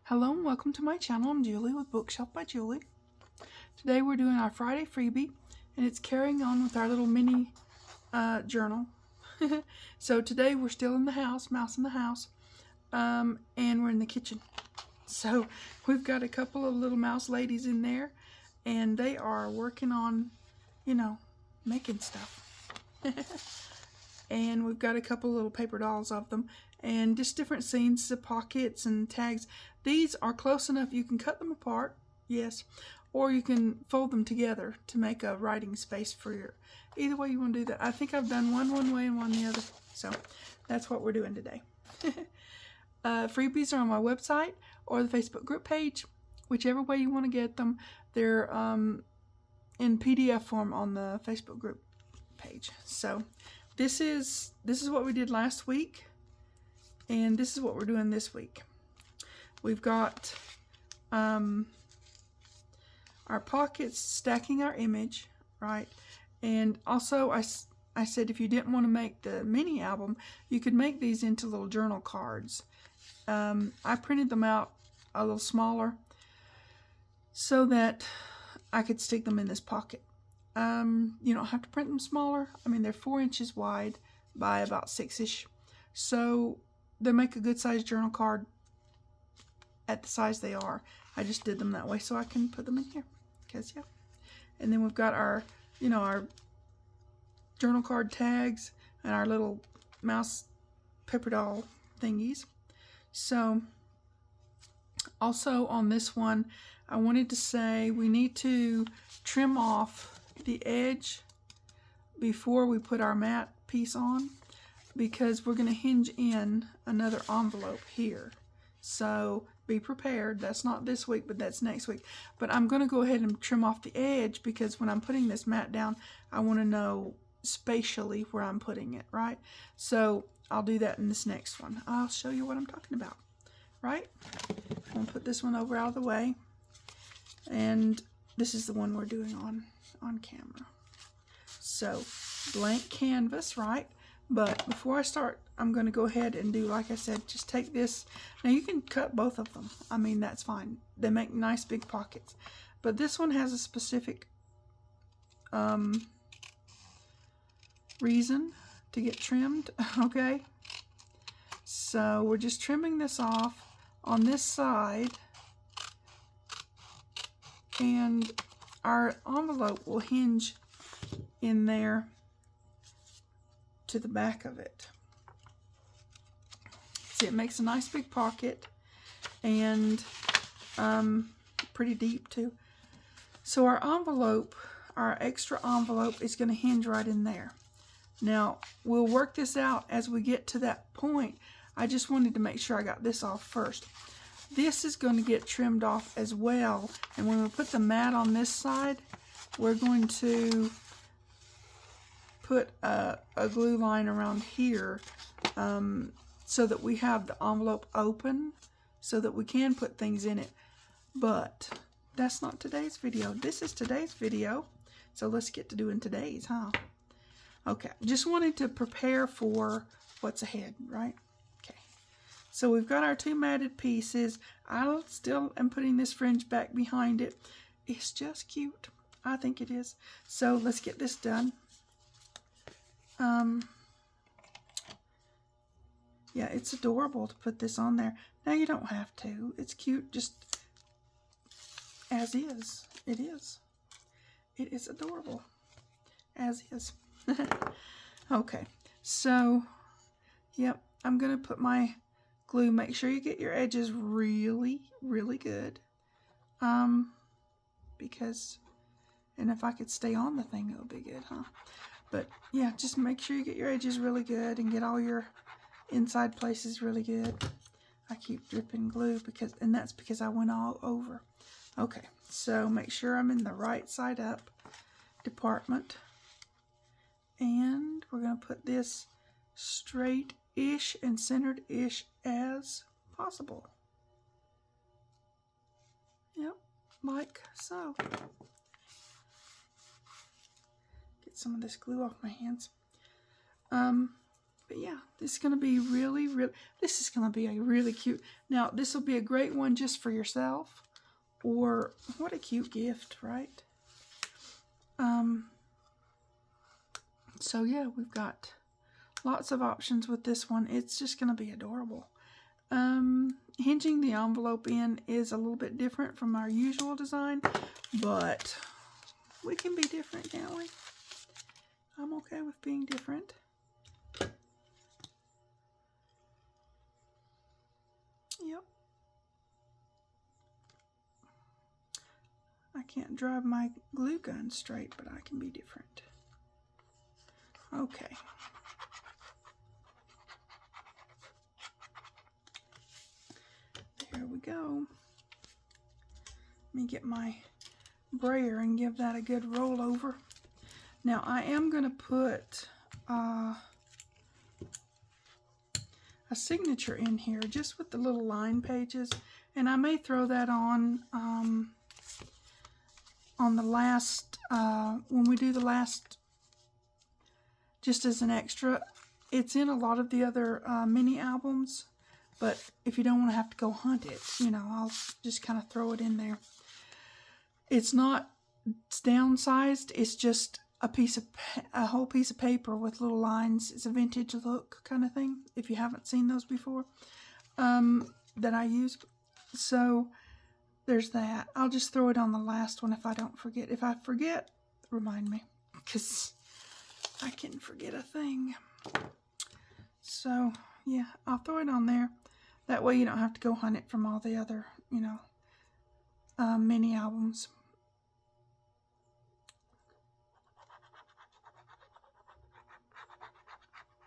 Hello and welcome to my channel. I'm Julie with Bookshelf by Julie. Today we're doing our Friday freebie, and it's carrying on with our little mini journal. So today we're still in the house, mouse in the house, and we're in the kitchen. So we've got a couple of little mouse ladies in there, and they are working on, you know, making stuff. And we've got a couple little paper dolls of them, and just different scenes, the pockets and tags. These are close enough you can cut them apart, yes, or you can fold them together to make a writing space for your, either way you want to do that. I think I've done one way and one the other, so that's what we're doing today. Freebies are on my website or the Facebook group page, whichever way you want to get them. They're in PDF form on the Facebook group page. So this is what we did last week, and this is what we're doing this week. We've got our pockets stacking our image, right? And also I said if you didn't want to make the mini album, you could make these into little journal cards. I printed them out a little smaller so that I could stick them in this pocket. You don't have to print them smaller. I mean, they're 4 inches wide by about 6-ish. So they make a good sized journal card at the size they are. I just did them that way so I can put them in here. Because, yeah. And then we've got our, you know, our journal card tags and our little mouse paper doll thingies. So, also on this one, I wanted to say we need to trim off the edge before we put our matte piece on, because we're going to hinge in another envelope here. So be prepared. That's not this week, but that's next week. But I'm going to go ahead and trim off the edge, because when I'm putting this mat down, I want to know spatially where I'm putting it, right? So I'll do that in this next one. I'll show you what I'm talking about, right? I'm going to put this one over out of the way. And this is the one we're doing on camera. So blank canvas, right? But before I start, I'm going to go ahead and do, like I said, just take this. Now you can cut both of them. I mean, that's fine. They make nice big pockets. But this one has a specific reason to get trimmed, okay? So we're just trimming this off on this side, and our envelope will hinge in there to the back of it. See, it makes a nice big pocket, and pretty deep too. So our envelope, our extra envelope, is going to hinge right in there. Now we'll work this out as we get to that point. I just wanted to make sure I got this off first. This is going to get trimmed off as well, and when we put the mat on this side, we're going to put a glue line around here so that we have the envelope open so that we can put things in it. But that's not today's video. This is today's video, so let's get to doing today's, huh? Okay, just wanted to prepare for what's ahead, right? Okay, so we've got our two matted pieces. I still am putting this fringe back behind it. It's just cute. I think it is. So let's get this done. Yeah, it's adorable to put this on there. Now you don't have to. It's cute just as is. It is. It is adorable as is. Okay, so yep, I'm gonna put my glue. Make sure you get your edges really, really good. Because, and if I could stay on the thing, it would be good, huh? But yeah, just make sure you get your edges really good and get all your inside places really good. I keep dripping glue and that's because I went all over. Okay, so make sure I'm in the right side up department. And we're going to put this straight-ish and centered-ish as possible. Yep, like so. some of this glue off my hands. But yeah, this is going to be this is going to be a really cute. Now, this will be a great one just for yourself, or what a cute gift, right? So yeah, we've got lots of options with this one. It's just going to be adorable. Hinging the envelope in is a little bit different from our usual design, but we can be different, can't we? I'm okay with being different. Yep. I can't drive my glue gun straight, but I can be different. Okay. There we go. Let me get my brayer and give that a good roll over. Now I am going to put a signature in here just with the little line pages, and I may throw that on the last, when we do the last, just as an extra. It's in a lot of the other mini albums, but if you don't want to have to go hunt it, you know, I'll just kind of throw it in there. It's not downsized, it's just a whole piece of paper with little lines. It's a vintage look kind of thing, if you haven't seen those before, that I use. So there's that. I'll just throw it on the last one if I don't forget. If I forget, remind me, because I can forget a thing. So yeah, I'll throw it on there. That way you don't have to go hunt it from all the other, you know, mini albums.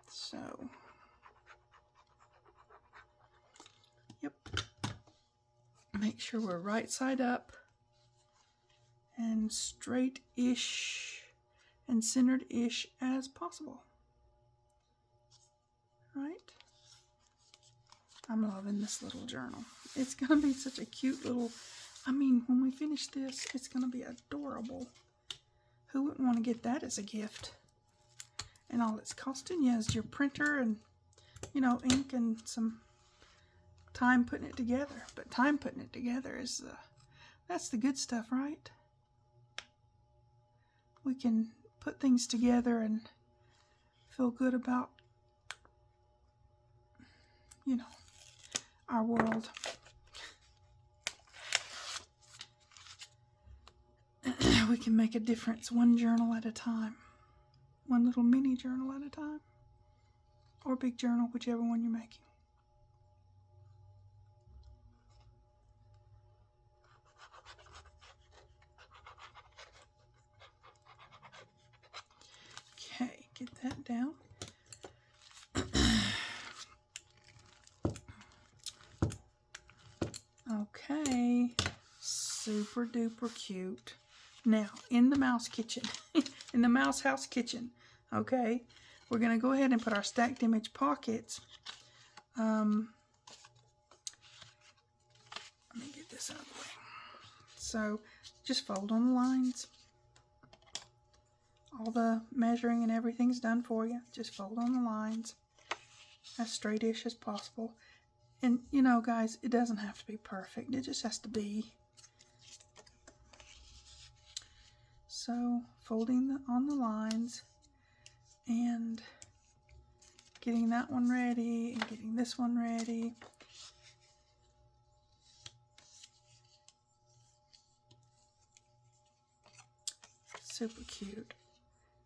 So, yep. Make sure we're right side up and straight-ish and centered-ish as possible. Right? I'm loving this little journal. It's going to be such a cute little, I mean, when we finish this, it's going to be adorable. Who wouldn't want to get that as a gift? And all it's costing you is your printer and, you know, ink and some time putting it together. But time putting it together is, that's the good stuff, right? We can put things together and feel good about, you know, our world. We can make a difference one journal at a time. One little mini journal at a time. Or big journal, whichever one you're making. Okay, get that down. Okay, super duper cute. Now, in the mouse kitchen, in the mouse house kitchen, okay, we're going to go ahead and put our stacked image pockets. Let me get this out of the way. So, just fold on the lines. All the measuring and everything's done for you. Just fold on the lines as straight-ish as possible. And, you know, guys, it doesn't have to be perfect. It just has to be. So, folding on the lines and getting that one ready and getting this one ready. Super cute.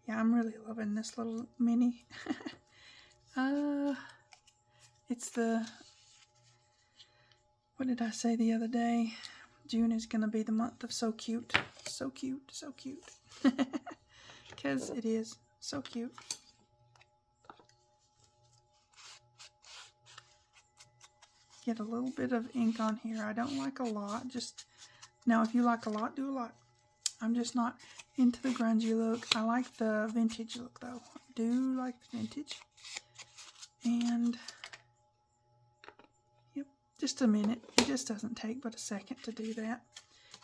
Yeah, I'm really loving this little mini. It's the, what did I say the other day? June is going to be the month of so cute. So cute, so cute. Because it is so cute. Get a little bit of ink on here. I don't like a lot. Just, now if you like a lot, do a lot. I'm just not into the grungy look. I like the vintage look though. I do like the vintage. And, yep, just a minute. It just doesn't take but a second to do that.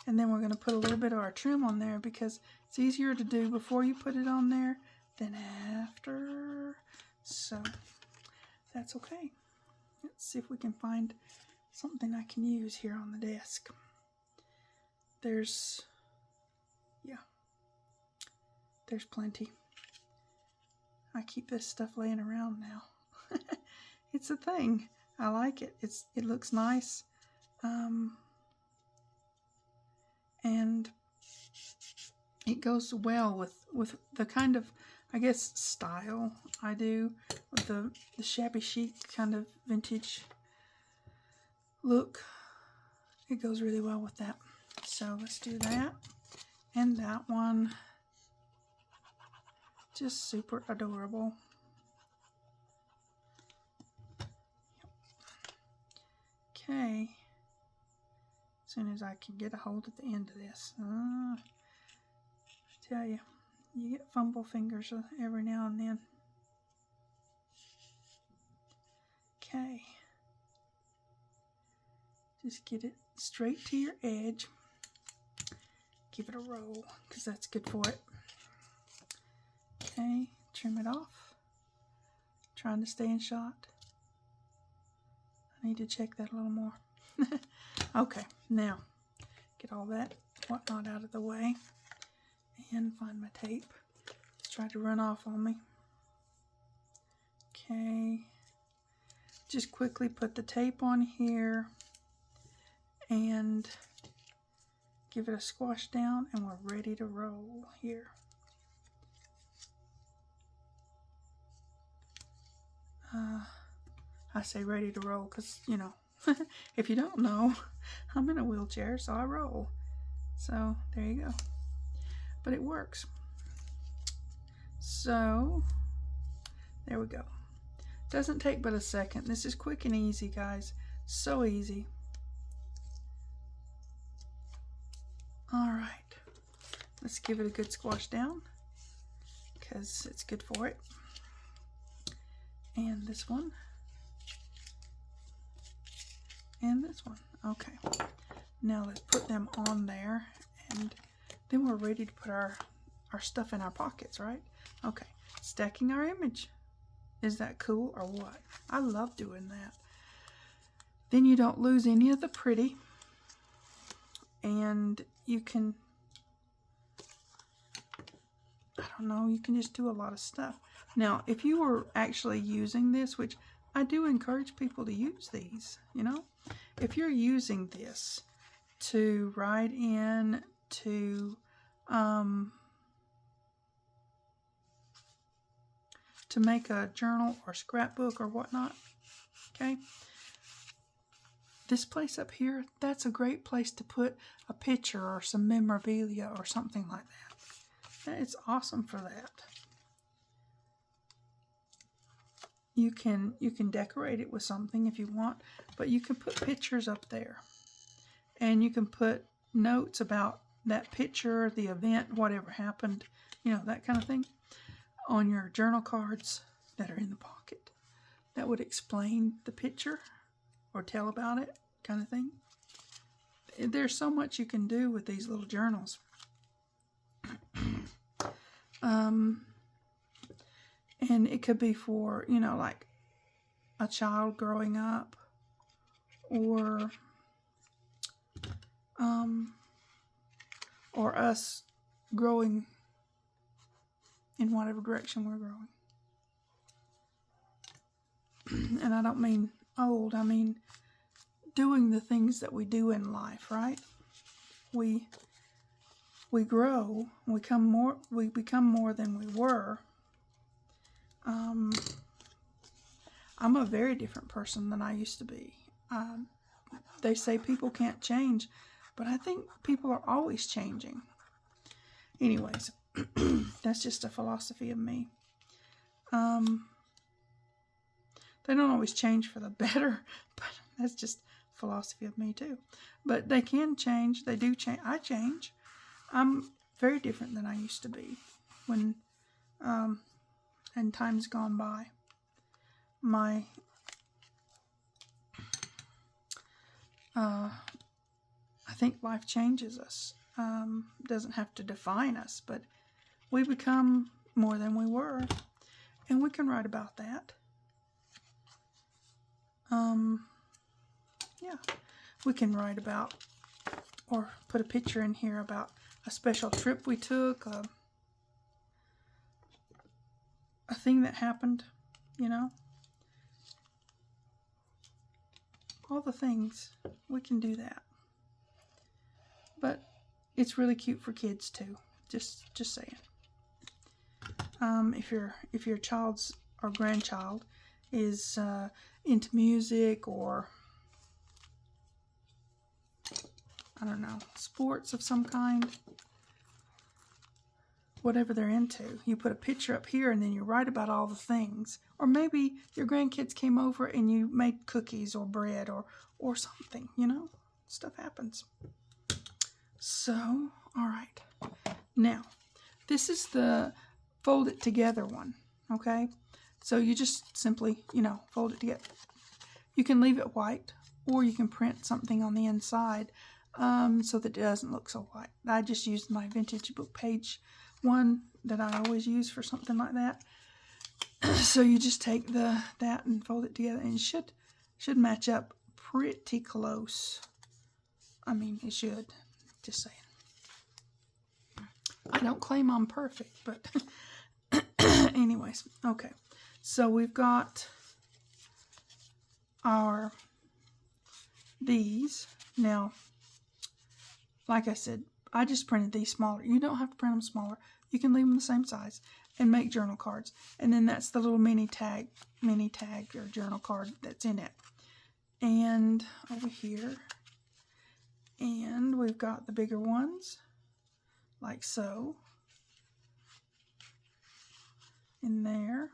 And then we're going to put a little bit of our trim on there because it's easier to do before you put it on there than after. So that's okay. Let's see if we can find something I can use here on the desk. There's plenty. I keep this stuff laying around now. It's a thing. I like it. It looks nice. And it goes well with the kind of, I guess, style I do, with the shabby chic kind of vintage look. It goes really well with that. So let's do that. And that one. Just super adorable. Okay. As soon as I can get a hold at the end of this. I tell you, you get fumble fingers every now and then. Okay. Just get it straight to your edge. Give it a roll, because that's good for it. Okay, trim it off. Trying to stay in shot. I need to check that a little more. Okay, now get all that whatnot out of the way and find my tape. It's trying to run off on me. Okay, just quickly put the tape on here and give it a squash down, and we're ready to roll here. I say ready to roll because, you know, if you don't know, I'm in a wheelchair, so I roll. So there you go. But it works. So there we go. Doesn't take but a second. This is quick and easy, guys. So easy. All right. Let's give it a good squash down because it's good for it. And this one. And this one. Okay. Now let's put them on there, and then we're ready to put our stuff in our pockets, right? Okay. Stacking our image. Is that cool or what? I love doing that. Then you don't lose any of the pretty, and you can, I don't know, you can just do a lot of stuff. Now, if you were actually using this, which I do encourage people to use these, you know, if you're using this to write in, to make a journal or scrapbook or whatnot, okay, this place up here, that's a great place to put a picture or some memorabilia or something like that. It's awesome for that. You can decorate it with something if you want, but you can put pictures up there, and you can put notes about that picture, the event, whatever happened, you know, that kind of thing, on your journal cards that are in the pocket. That would explain the picture or tell about it, kind of thing. There's so much you can do with these little journals. And it could be for, you know, like a child growing up, or us growing in whatever direction we're growing. And I don't mean old, I mean doing the things that we do in life, right? We grow, we become more than we were. I'm a very different person than I used to be. They say people can't change, but I think people are always changing. Anyways, that's just a philosophy of me. They don't always change for the better, but that's just philosophy of me too. But they can change. They do change. I change. I'm very different than I used to be when, and time's gone by. I think life changes us. Doesn't have to define us, but we become more than we were, and we can write about that. Yeah, we can write about, or put a picture in here about a special trip we took, a thing that happened, you know. All the things, we can do that. But it's really cute for kids too. Just saying. If your child's or grandchild is into music, or I don't know, sports of some kind, whatever they're into, you put a picture up here and then you write about all the things. Or maybe your grandkids came over and you made cookies or bread or something, you know. Stuff happens. So, all right. Now, this is the fold it together one, okay? So you just simply, you know, fold it together. You can leave it white, or you can print something on the inside so that it doesn't look so white. I just used my vintage book page one that I always use for something like that. So you just take that and fold it together, and it should match up pretty close. I mean, it should. Just saying. I don't claim I'm perfect, but anyways, okay. So we've got these. Now, like I said, I just printed these smaller. You don't have to print them smaller. You can leave them the same size and make journal cards. And then that's the little mini tag or journal card that's in it. And over here, and we've got the bigger ones, like so, in there.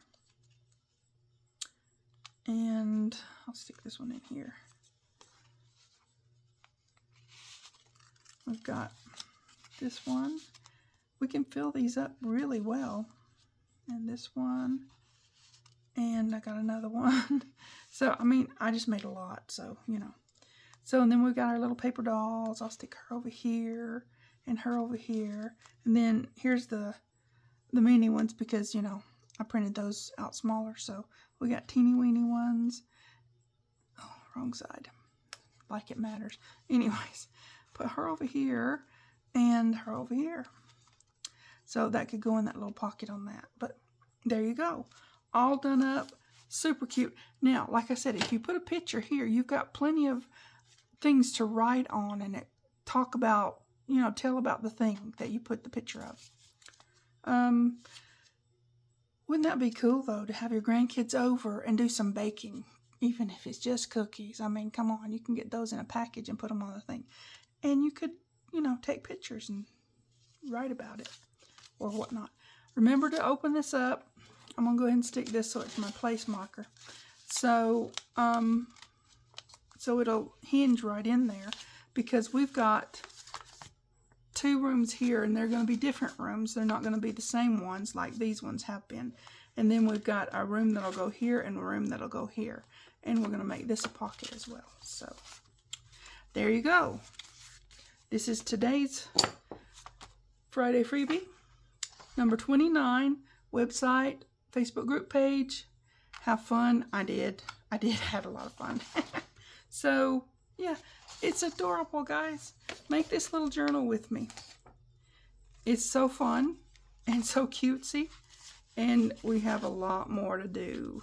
And I'll stick this one in here. We've got this one. We can fill these up really well. And this one. And I got another one. So, I mean, I just made a lot, so, you know. So, and then we've got our little paper dolls. I'll stick her over here and her over here. And then here's the mini ones because, you know, I printed those out smaller. So, we got teeny weeny ones. Oh, wrong side. Like it matters. Anyways, put her over here and her over here. So that could go in that little pocket on that. But there you go. All done up. Super cute. Now, like I said, if you put a picture here, you've got plenty of things to write on and talk about, you know, tell about the thing that you put the picture of. Wouldn't that be cool, though, to have your grandkids over and do some baking, even if it's just cookies? I mean, come on, you can get those in a package and put them on the thing. And you could, you know, take pictures and write about it or whatnot. Remember to open this up. I'm going to go ahead and stick this so it's my place marker. So, so it'll hinge right in there because we've got 2 rooms here and they're going to be different rooms. They're not going to be the same ones like these ones have been. And then we've got a room that'll go here and a room that'll go here. And we're going to make this a pocket as well. So, there you go. This is today's Friday freebie. Number 29, website, Facebook group page. Have fun. I did have a lot of fun. So, yeah, it's adorable, guys. Make this little journal with me. It's so fun and so cutesy. And we have a lot more to do.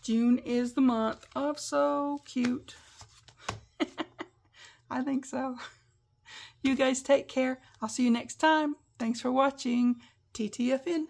June is the month of so cute. I think so. You guys take care. I'll see you next time. Thanks for watching. TTFN.